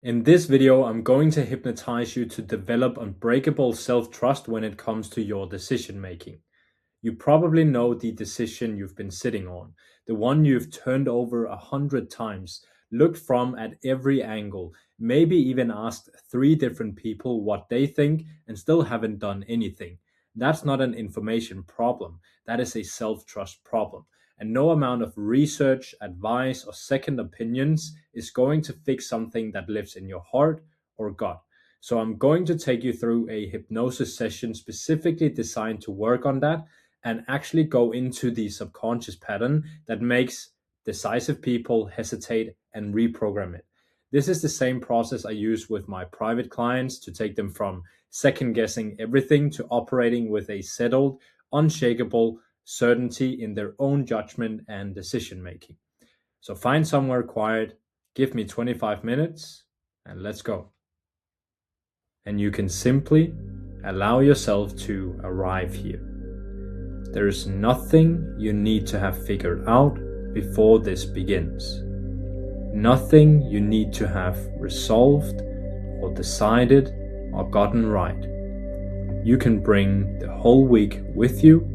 In this video, I'm going to hypnotize you to develop unbreakable self-trust when it comes to your decision making. You probably know the decision you've been sitting on, the one you've turned over 100 times, looked from at every angle, maybe even asked 3 different people what they think and still haven't done anything. That's not an information problem, that is a self-trust problem. And no amount of research, advice, or second opinions is going to fix something that lives in your heart or gut. So I'm going to take you through a hypnosis session specifically designed to work on that and actually go into the subconscious pattern that makes decisive people hesitate and reprogram it. This is the same process I use with my private clients to take them from second guessing everything to operating with a settled, unshakable certainty in their own judgment and decision making. So find somewhere quiet, give me 25 minutes, and let's go. And you can simply allow yourself to arrive here. There is nothing you need to have figured out before this begins. Nothing you need to have resolved or decided or gotten right. You can bring the whole week with you,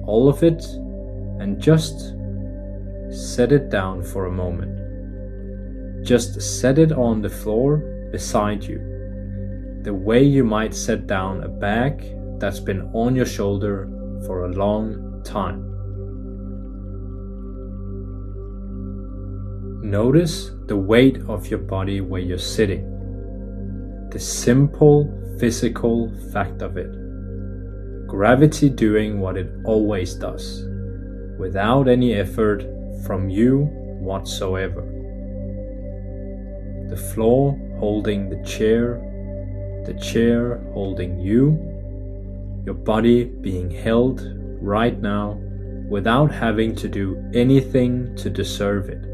all of it, and just set it down for a moment. Just set it on the floor beside you, the way you might set down a bag that's been on your shoulder for a long time. Notice the weight of your body where you're sitting, the simple physical fact of it. Gravity doing what it always does, without any effort from you whatsoever. The floor holding the chair holding you, your body being held right now without having to do anything to deserve it.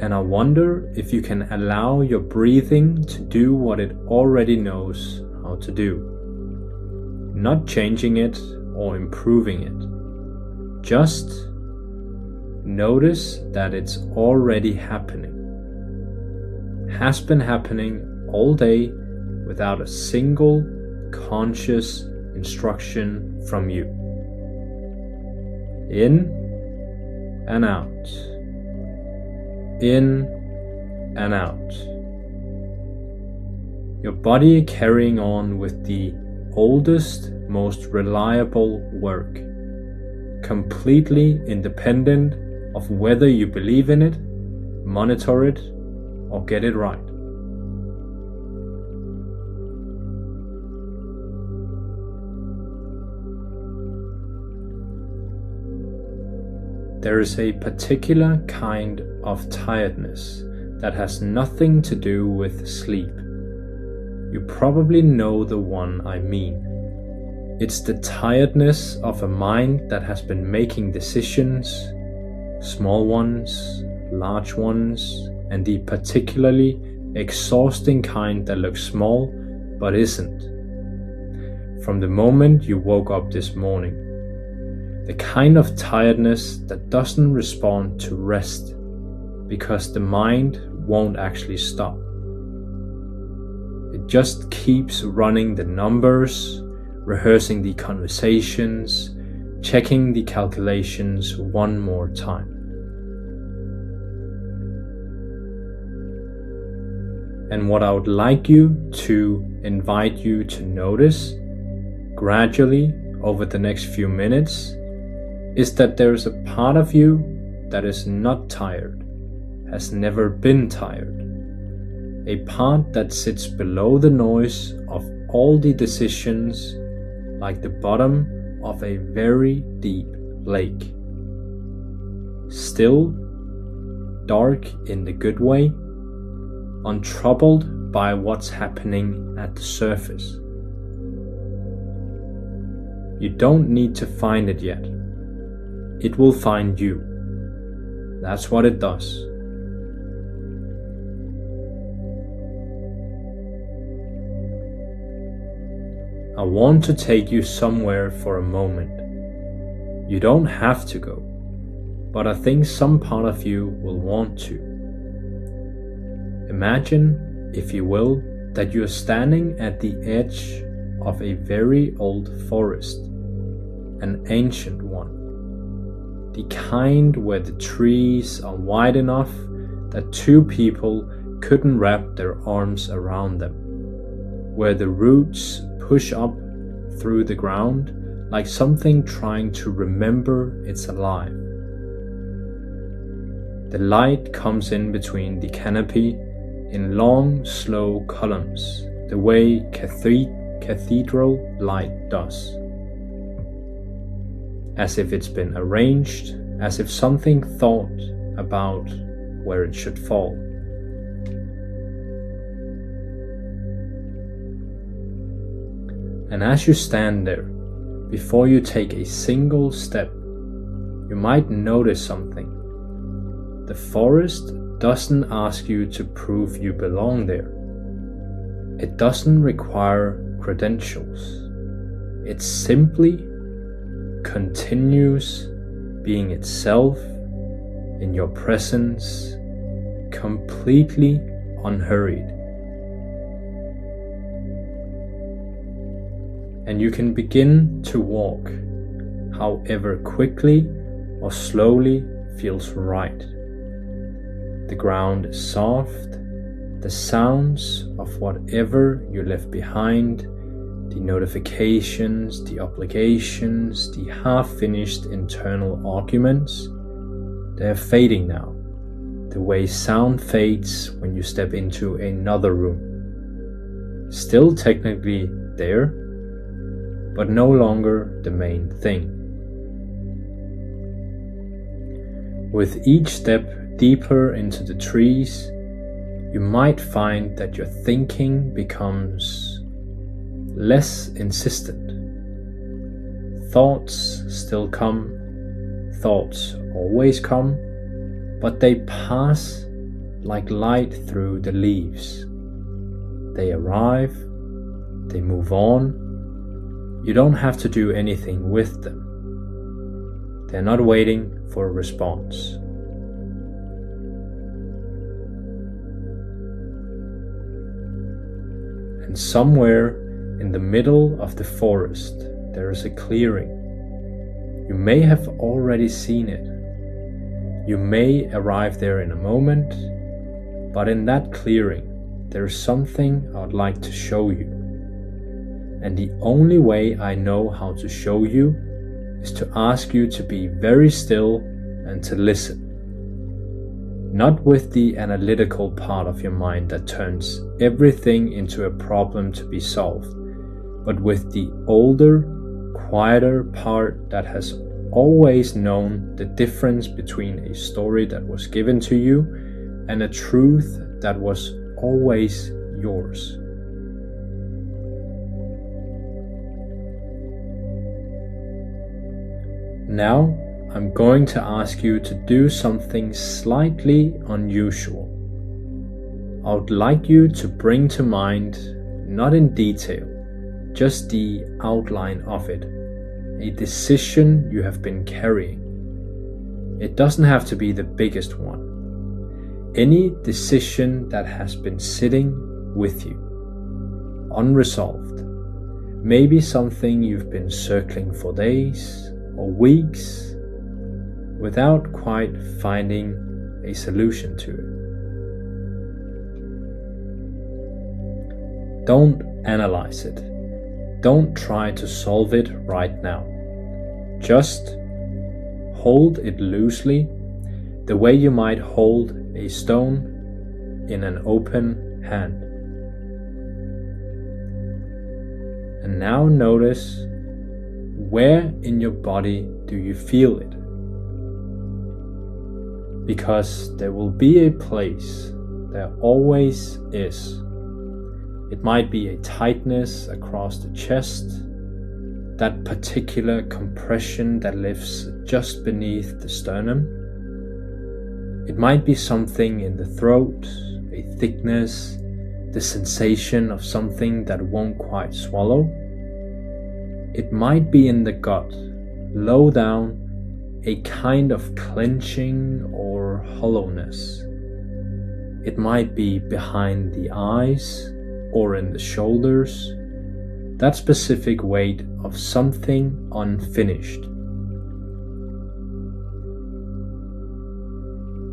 And I wonder if you can allow your breathing to do what it already knows how to do. Not changing it or improving it. Just notice that it's already happening. Has been happening all day without a single conscious instruction from you. In and out. In and out. Your body carrying on with the oldest, most reliable work, completely independent of whether you believe in it, monitor it, or get it right. There is a particular kind of tiredness that has nothing to do with sleep. You probably know the one I mean. It's the tiredness of a mind that has been making decisions, small ones, large ones, and the particularly exhausting kind that looks small but isn't. From the moment you woke up this morning, the kind of tiredness that doesn't respond to rest because the mind won't actually stop. It just keeps running the numbers, rehearsing the conversations, checking the calculations one more time. And what I would like you to invite you to notice gradually over the next few minutes is that there is a part of you that is not tired, has never been tired. A part that sits below the noise of all the decisions, like the bottom of a very deep lake. Still, dark in the good way, untroubled by what's happening at the surface. You don't need to find it yet. It will find you. That's what it does. I want to take you somewhere for a moment. You don't have to go, but I think some part of you will want to. Imagine, if you will, that you are standing at the edge of a very old forest, an ancient one, the kind where the trees are wide enough that two people couldn't wrap their arms around them, where the roots push up through the ground like something trying to remember it's alive. The light comes in between the canopy in long, slow columns, the way cathedral light does. As if it's been arranged, as if something thought about where it should fall. And as you stand there, before you take a single step, you might notice something. The forest doesn't ask you to prove you belong there. It doesn't require credentials. It simply continues being itself in your presence, completely unhurried. And you can begin to walk, however quickly or slowly feels right. The ground is soft, the sounds of whatever you left behind, the notifications, the obligations, the half-finished internal arguments, they're fading now, the way sound fades when you step into another room. Still technically there, but no longer the main thing. With each step deeper into the trees, you might find that your thinking becomes less insistent. Thoughts still come, thoughts always come, but they pass like light through the leaves. They arrive, they move on. You don't have to do anything with them. They're not waiting for a response. And somewhere in the middle of the forest, there is a clearing. You may have already seen it. You may arrive there in a moment, but in that clearing, there is something I would like to show you. And the only way I know how to show you is to ask you to be very still and to listen. Not with the analytical part of your mind that turns everything into a problem to be solved, but with the older, quieter part that has always known the difference between a story that was given to you and a truth that was always yours. Now, I'm going to ask you to do something slightly unusual. I would like you to bring to mind, not in detail, just the outline of it, a decision you have been carrying. It doesn't have to be the biggest one. Any decision that has been sitting with you, unresolved. Maybe something you've been circling for days or weeks, without quite finding a solution to it. Don't analyze it. Don't try to solve it right now. Just hold it loosely, the way you might hold a stone in an open hand. And now notice, where in your body do you feel it? Because there will be a place, there always is. It might be a tightness across the chest, that particular compression that lives just beneath the sternum. It might be something in the throat, a thickness, the sensation of something that won't quite swallow. It might be in the gut, low down, a kind of clenching or hollowness. It might be behind the eyes or in the shoulders, that specific weight of something unfinished.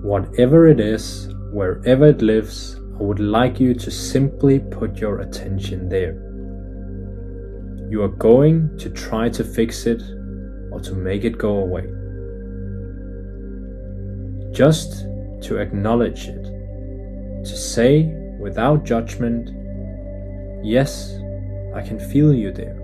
Whatever it is, wherever it lives, I would like you to simply put your attention there. You are going to try to fix it or to make it go away. Just to acknowledge it, to say without judgment, yes, I can feel you there.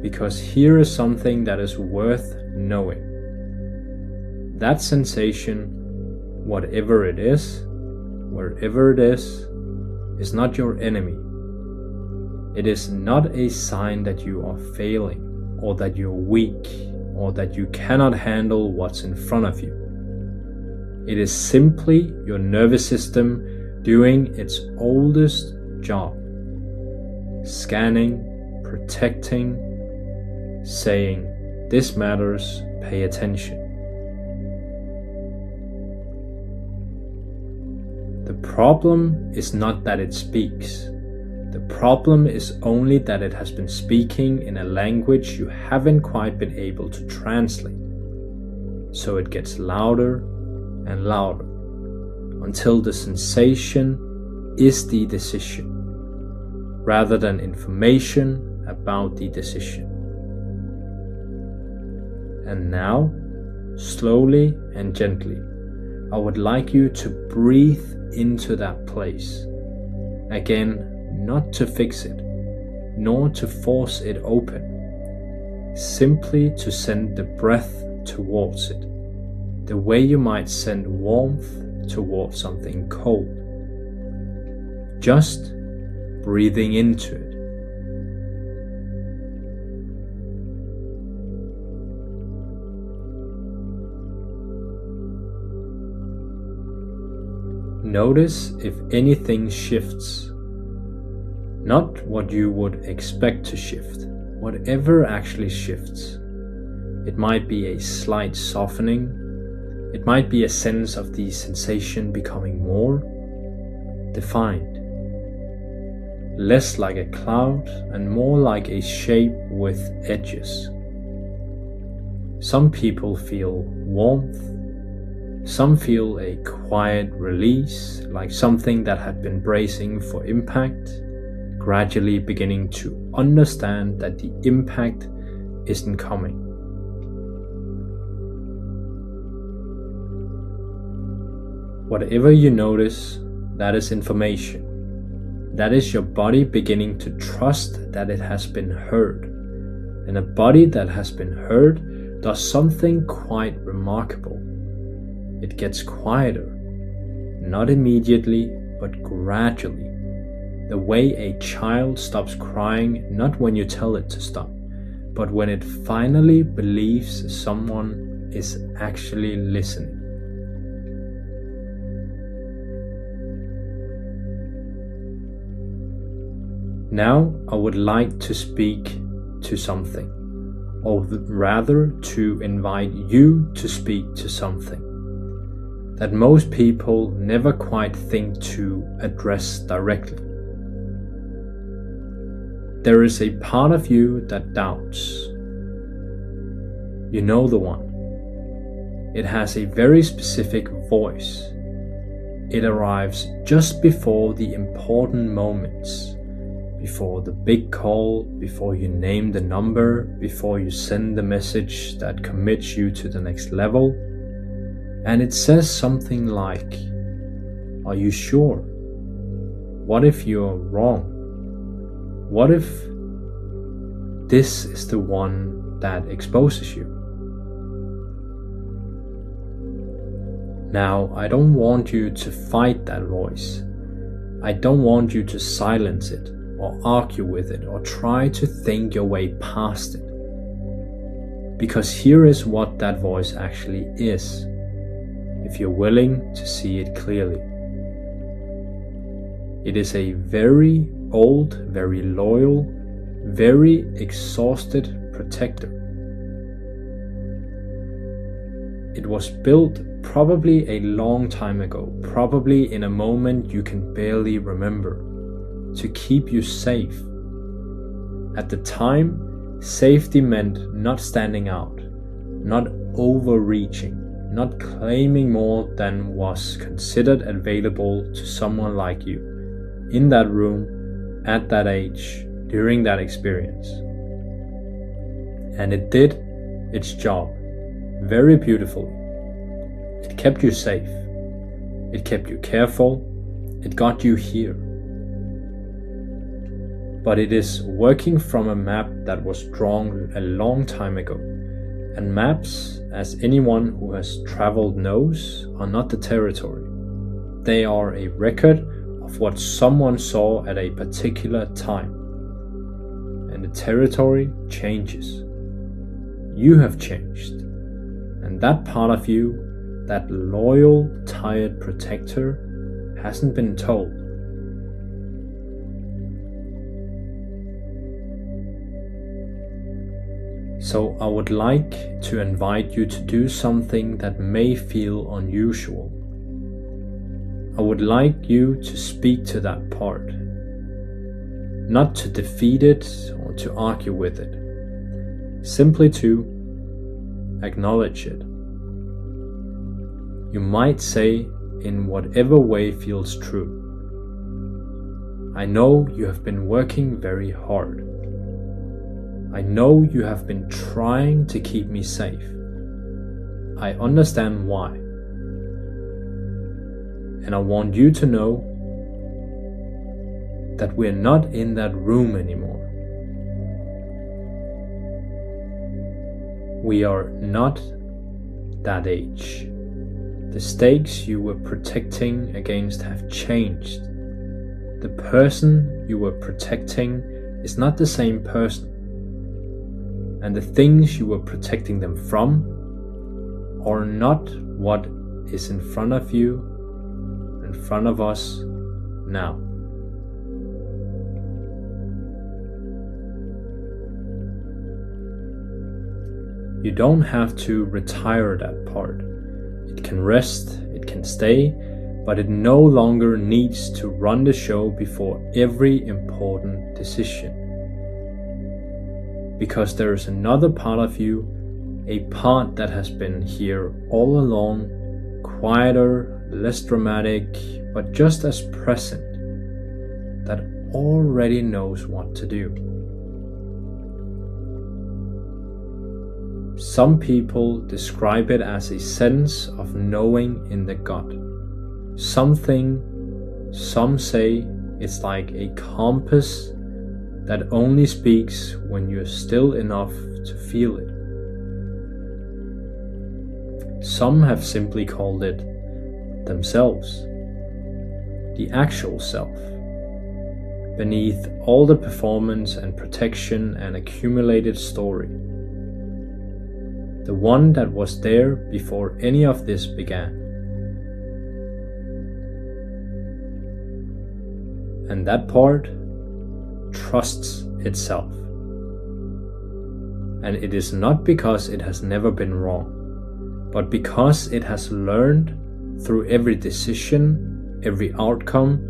Because here is something that is worth knowing. That sensation, whatever it is, wherever it is not your enemy. It is not a sign that you are failing, or that you're weak, or that you cannot handle what's in front of you. It is simply your nervous system doing its oldest job. Scanning, protecting, saying, this matters, pay attention. The problem is not that it speaks. The problem is only that it has been speaking in a language you haven't quite been able to translate. So it gets louder and louder until the sensation is the decision, rather than information about the decision. And now, slowly and gently, I would like you to breathe into that place. Again, not to fix it, nor to force it open. Simply to send the breath towards it, the way you might send warmth towards something cold. Just breathing into it. Notice if anything shifts. Not what you would expect to shift, whatever actually shifts. It might be a slight softening. It might be a sense of the sensation becoming more defined. Less like a cloud and more like a shape with edges. Some people feel warmth. Some feel a quiet release, like something that had been bracing for impact, gradually beginning to understand that the impact isn't coming. Whatever you notice, that is information. That is your body beginning to trust that it has been heard. And a body that has been heard does something quite remarkable. It gets quieter, not immediately, but gradually. The way a child stops crying, not when you tell it to stop, but when it finally believes someone is actually listening. Now I would like to speak to something, or rather to invite you to speak to something that most people never quite think to address directly. There is a part of you that doubts. You know the one. It has a very specific voice. It arrives just before the important moments, before the big call, before you name the number, before you send the message that commits you to the next level. And it says something like, are you sure? What if you're wrong? What if this is the one that exposes you? Now, I don't want you to fight that voice. I don't want you to silence it, or argue with it, or try to think your way past it. Because here is what that voice actually is, if you're willing to see it clearly. It is a very old, very loyal, very exhausted protector. It was built probably a long time ago, probably in a moment you can barely remember, to keep you safe. At the time, safety meant not standing out, not overreaching, not claiming more than was considered available to someone like you, in that room, at that age, during that experience. And it did its job very beautifully. It kept you safe. It kept you careful. It got you here. But it is working from a map that was drawn a long time ago. And maps, as anyone who has traveled knows, are not the territory. They are a record of what someone saw at a particular time. And the territory changes. You have changed. And that part of you, that loyal, tired protector, hasn't been told. So I would like to invite you to do something that may feel unusual. I would like you to speak to that part, not to defeat it or to argue with it, simply to acknowledge it. You might say, in whatever way feels true, I know you have been working very hard. I know you have been trying to keep me safe. I understand why. And I want you to know that we're not in that room anymore. We are not that age. The stakes you were protecting against have changed. The person you were protecting is not the same person. And the things you were protecting them from are not what is in front of you, in front of us now. You don't have to retire that part. It can rest, it can stay, but it no longer needs to run the show before every important decision. Because there is another part of you, a part that has been here all along, quieter, less dramatic, but just as present, that already knows what to do. Some people describe it as a sense of knowing in the gut. Some say it's like a compass that only speaks when you're still enough to feel it. Some have simply called it themselves, the actual self, beneath all the performance and protection and accumulated story. The one that was there before any of this began. And that part trusts itself. And it is not because it has never been wrong, but because it has learned through every decision, every outcome,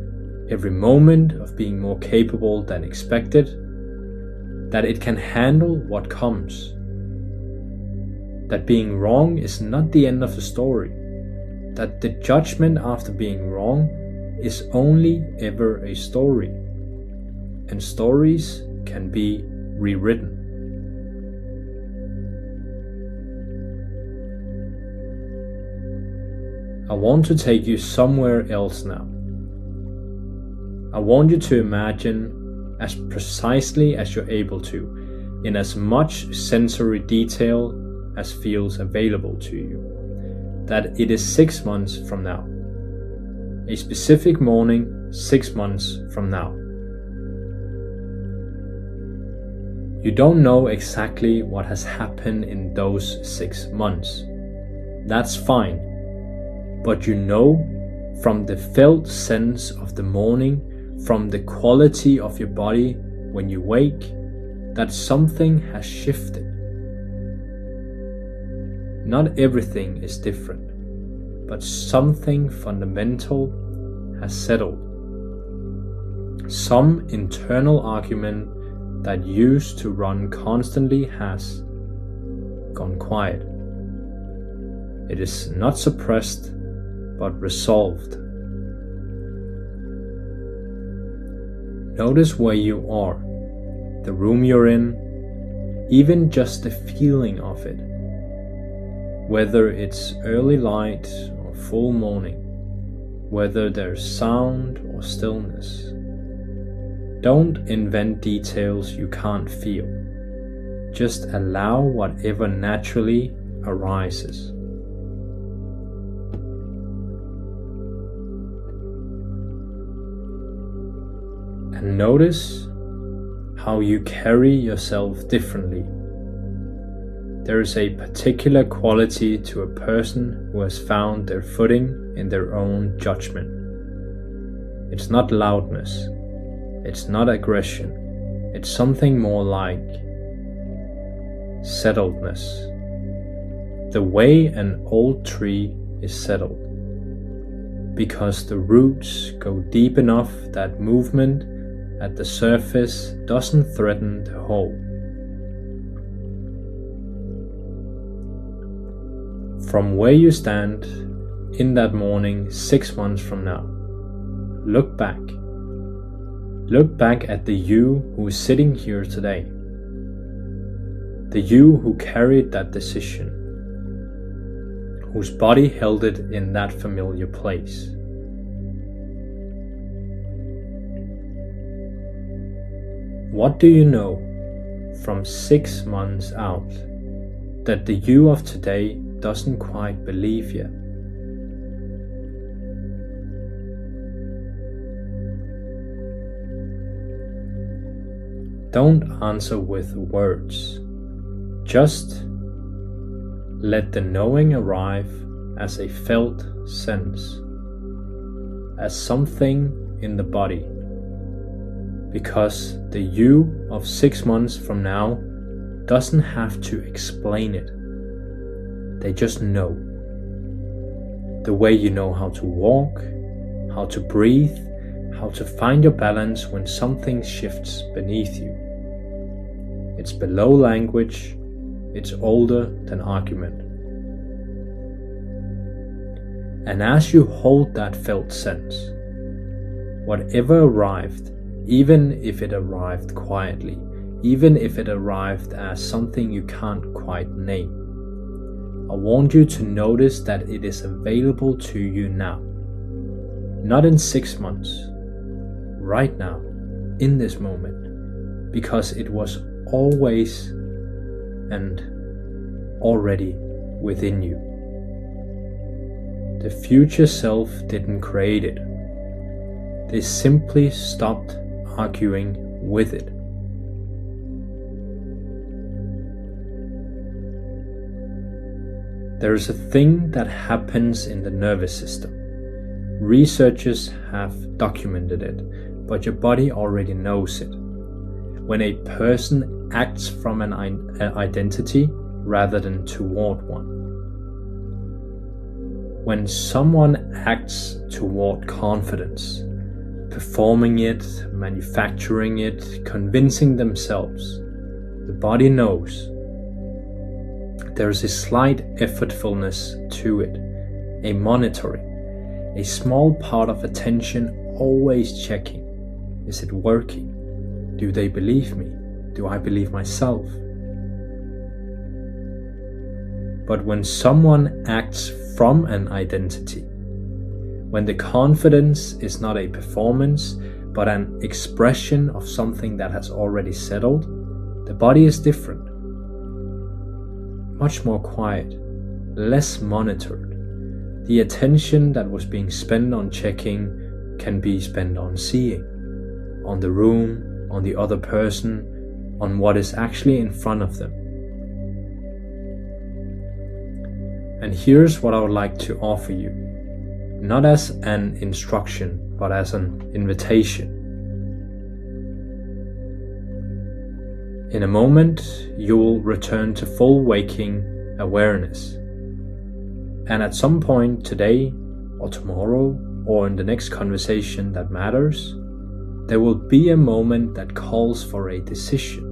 every moment of being more capable than expected, that it can handle what comes. That being wrong is not the end of the story. That the judgment after being wrong is only ever a story. And stories can be rewritten. I want to take you somewhere else now. I want you to imagine, as precisely as you're able to, in as much sensory detail as feels available to you, that it is 6 months from now. A specific morning 6 months from now. You don't know exactly what has happened in those 6 months. That's fine. But you know, from the felt sense of the morning, from the quality of your body when you wake, that something has shifted. Not everything is different, but something fundamental has settled. Some internal argument that used to run constantly has gone quiet. It is not suppressed, but resolved. Notice where you are, the room you're in, even just the feeling of it. Whether it's early light or full morning, whether there's sound or stillness. Don't invent details you can't feel. Just allow whatever naturally arises. And notice how you carry yourself differently. There is a particular quality to a person who has found their footing in their own judgment. It's not loudness. It's not aggression. It's something more like settledness. The way an old tree is settled. Because the roots go deep enough that movement at the surface doesn't threaten the whole. From where you stand in that morning 6 months from now, look back. Look back at the you who is sitting here today. The you who carried that decision, whose body held it in that familiar place. What do you know from 6 months out that the you of today doesn't quite believe yet? Don't answer with words. Just let the knowing arrive as a felt sense, as something in the body. Because the you of 6 months from now doesn't have to explain it. They just know. The way you know how to walk, how to breathe, how to find your balance when something shifts beneath you. It's below language, it's older than argument. And as you hold that felt sense, whatever arrived, even if it arrived quietly, even if it arrived as something you can't quite name, I want you to notice that it is available to you now. Not in 6 months, right now, in this moment, because it was always and already within you. The future self didn't create it. They simply stopped arguing with it. There is a thing that happens in the nervous system. Researchers have documented it, but your body already knows it. When a person acts from an identity rather than toward one. When someone acts toward confidence, performing it, manufacturing it, convincing themselves, the body knows. There is a slight effortfulness to it, a monitoring, a small part of attention always checking. Is it working? Do they believe me? Do I believe myself? But when someone acts from an identity, when the confidence is not a performance, but an expression of something that has already settled, the body is different. Much more quiet, less monitored. The attention that was being spent on checking can be spent on seeing, on the room, on the other person, on what is actually in front of them. And here's what I would like to offer you, not as an instruction, but as an invitation. In a moment, you will return to full waking awareness, And at some point today or tomorrow or in the next conversation that matters, there will be a moment that calls for a decision.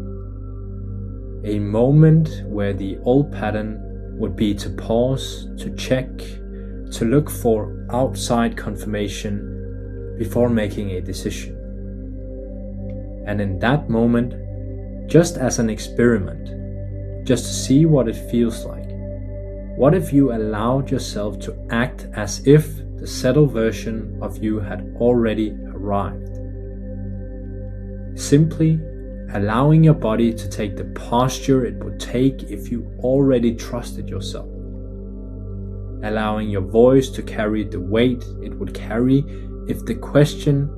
A moment where the old pattern would be to pause, to check, to look for outside confirmation before making a decision. And in that moment, just as an experiment, just to see what it feels like, what if you allowed yourself to act as if the settled version of you had already arrived? Simply allowing your body to take the posture it would take if you already trusted yourself. Allowing your voice to carry the weight it would carry if the question,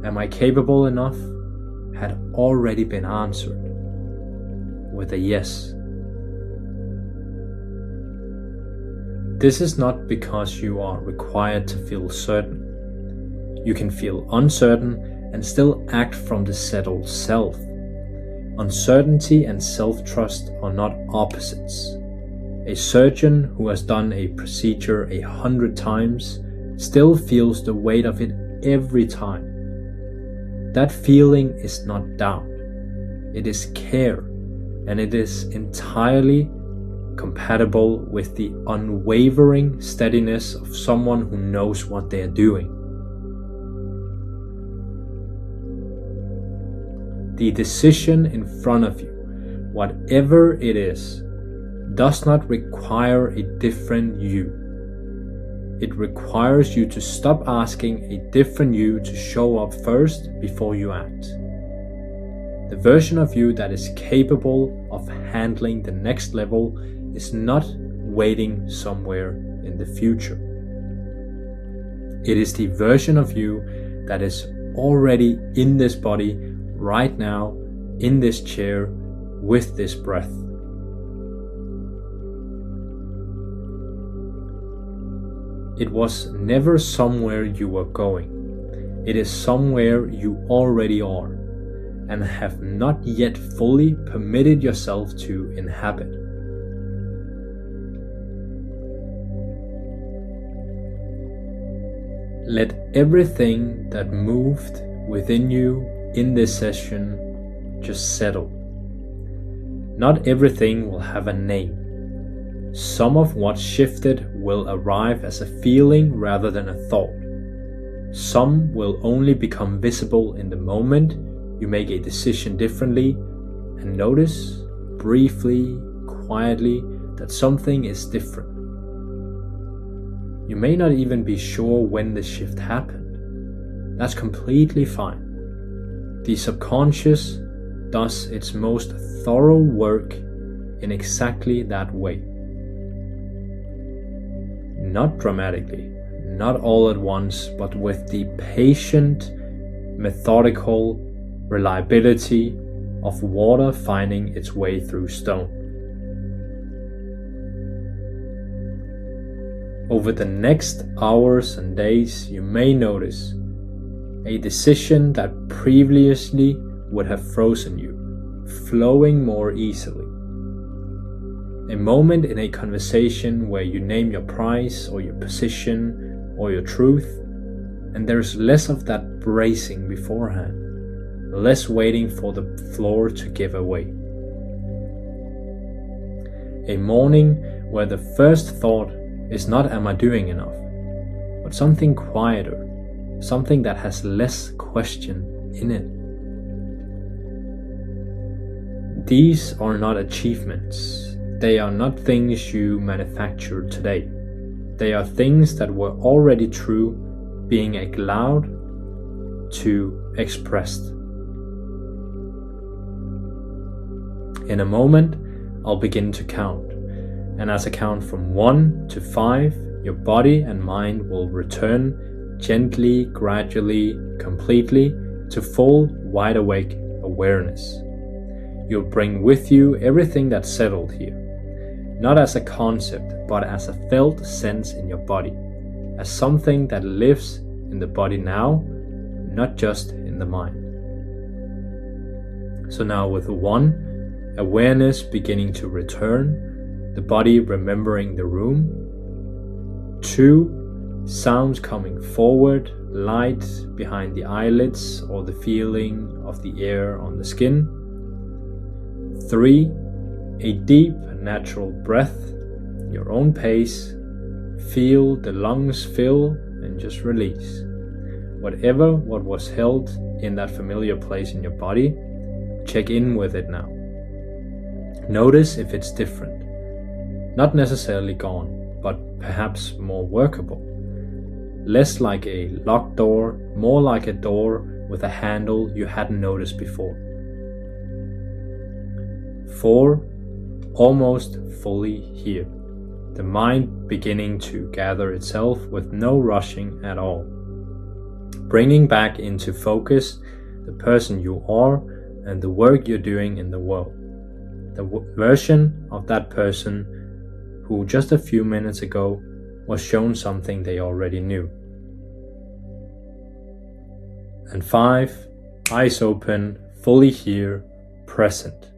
"Am I capable enough?" had already been answered with a yes. This is not because you are required to feel certain. You can feel uncertain and still act from the settled self. Uncertainty and self-trust are not opposites. A surgeon who has done a procedure 100 times still feels the weight of it every time. That feeling is not doubt. It is care, and it is entirely compatible with the unwavering steadiness of someone who knows what they are doing. The decision in front of you, whatever it is, does not require a different you. It requires you to stop asking a different you to show up first before you act. The version of you that is capable of handling the next level is not waiting somewhere in the future. It is the version of you that is already in this body right now, in this chair, with this breath. It was never somewhere you were going. It is somewhere you already are and have not yet fully permitted yourself to inhabit. Let everything that moved within you in this session just settle. Not everything will have a name. Some of what shifted will arrive as a feeling rather than a thought. Some will only become visible in the moment you make a decision differently and notice, briefly, quietly, that something is different. You may not even be sure when the shift happened. That's completely fine. The subconscious does its most thorough work in exactly that way. Not dramatically, not all at once, but with the patient, methodical reliability of water finding its way through stone. Over the next hours and days, you may notice a decision that previously would have frozen you, flowing more easily. A moment in a conversation where you name your price or your position or your truth, and there's less of that bracing beforehand, less waiting for the floor to give away. A morning where the first thought is not "Am I doing enough?" but something quieter, something that has less question in it. These are not achievements. They are not things you manufactured today. They are things that were already true, being allowed to expressed. In a moment, I'll begin to count, and as I count from 1 to 5, your body and mind will return gently, gradually, completely to full, wide awake awareness. You'll bring with you everything that's settled here, not as a concept, but as a felt sense in your body, as something that lives in the body now, not just in the mind. So now with 1, awareness beginning to return, the body remembering the room, 2. Sounds coming forward, light behind the eyelids or the feeling of the air on the skin. 3. A deep natural breath, your own pace. Feel the lungs fill and just release. What was held in that familiar place in your body, check in with it now. Notice if it's different. Not necessarily gone, but perhaps more workable. Less like a locked door, more like a door with a handle you hadn't noticed before. 4. Almost fully here. The mind beginning to gather itself with no rushing at all. Bringing back into focus the person you are and the work you're doing in the world. The version of that person who just a few minutes ago was shown something they already knew. And 5. Eyes open, fully here, present.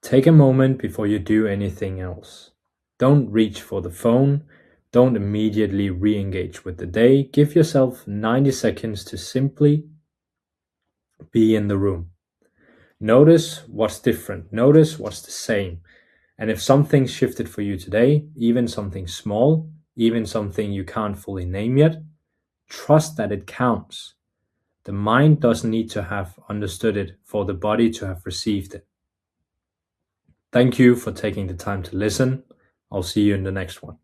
Take a moment before you do anything else. Don't reach for the phone. Don't immediately re-engage with the day. Give yourself 90 seconds to simply be in the room. Notice what's different. Notice what's the same. And if something shifted for you today, even something small, even something you can't fully name yet, trust that it counts. The mind doesn't need to have understood it for the body to have received it. Thank you for taking the time to listen. I'll see you in the next one.